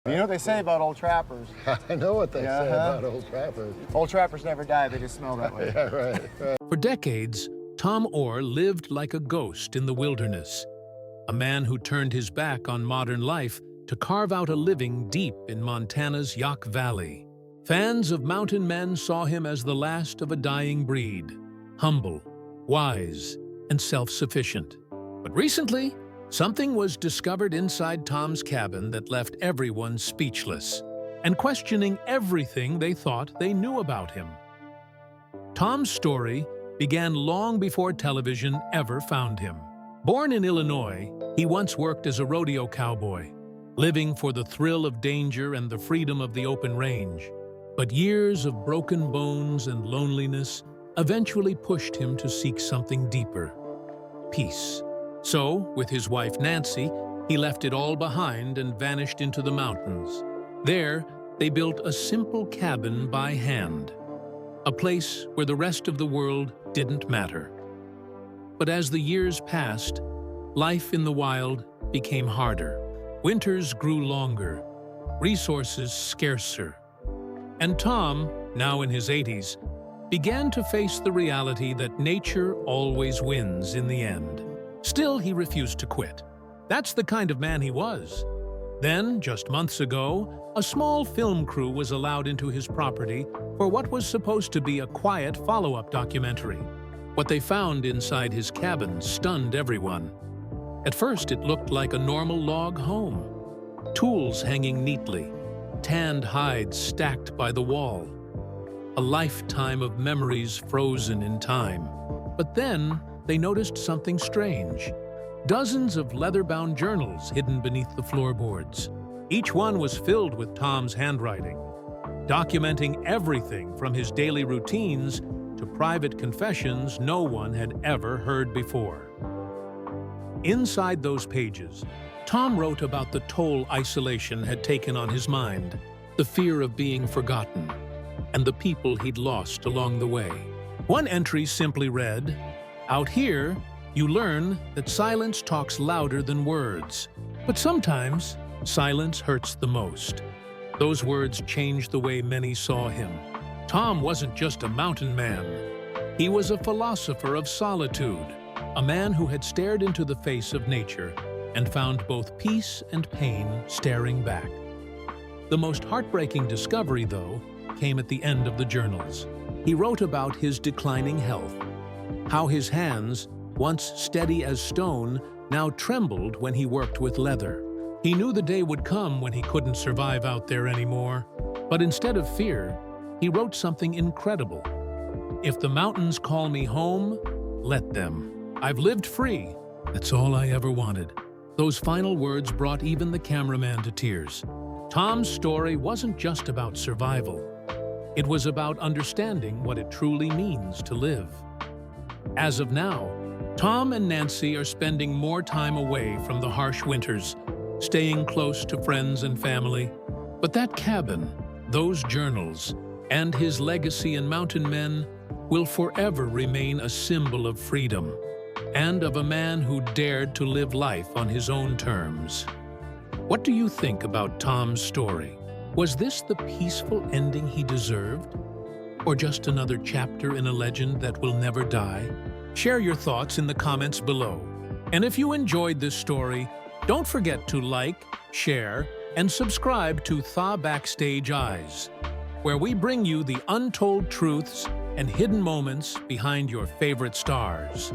You know what they say about old trappers? I know what they say about old trappers. Old trappers never die, they just smell that way. Yeah, right. For decades, Tom Oar lived like a ghost in the wilderness, a man who turned his back on modern life to carve out a living deep in Montana's Yaak Valley. Fans of mountain men saw him as the last of a dying breed, humble, wise, and self-sufficient. But recently, something was discovered inside Tom's cabin that left everyone speechless and questioning everything they thought they knew about him. Tom's story began long before television ever found him. Born in Illinois, he once worked as a rodeo cowboy, living for the thrill of danger and the freedom of the open range. But years of broken bones and loneliness eventually pushed him to seek something deeper: peace. So, with his wife Nancy, he left it all behind and vanished into the mountains. There, they built a simple cabin by hand, a place where the rest of the world didn't matter. But as the years passed, life in the wild became harder. Winters grew longer, resources scarcer. And Tom, now in his 80s, began to face the reality that nature always wins in the end. Still, he refused to quit. That's the kind of man he was. Then, just months ago, a small film crew was allowed into his property for what was supposed to be a quiet follow-up documentary. What they found inside his cabin stunned everyone. At first, it looked like a normal log home. Tools hanging neatly, tanned hides stacked by the wall. A lifetime of memories frozen in time. But then, they noticed something strange. Dozens of leather-bound journals hidden beneath the floorboards. Each one was filled with Tom's handwriting, documenting everything from his daily routines to private confessions no one had ever heard before. Inside those pages, Tom wrote about the toll isolation had taken on his mind, the fear of being forgotten, and the people he'd lost along the way. One entry simply read, "Out here, you learn that silence talks louder than words. But sometimes, silence hurts the most." Those words changed the way many saw him. Tom wasn't just a mountain man. He was a philosopher of solitude, a man who had stared into the face of nature and found both peace and pain staring back. The most heartbreaking discovery, though, came at the end of the journals. He wrote about his declining health, how his hands, once steady as stone, now trembled when he worked with leather. He knew the day would come when he couldn't survive out there anymore. But instead of fear, he wrote something incredible. "If the mountains call me home, let them. I've lived free. That's all I ever wanted." Those final words brought even the cameraman to tears. Tom's story wasn't just about survival. It was about understanding what it truly means to live. As of now, Tom and Nancy are spending more time away from the harsh winters, staying close to friends and family. But that cabin, those journals, and his legacy in mountain men will forever remain a symbol of freedom and of a man who dared to live life on his own terms. What do you think about Tom's story? Was this the peaceful ending he deserved? Or just another chapter in a legend that will never die? Share your thoughts in the comments below. And if you enjoyed this story, don't forget to like, share, and subscribe to Tha Backstage Eyes, where we bring you the untold truths and hidden moments behind your favorite stars.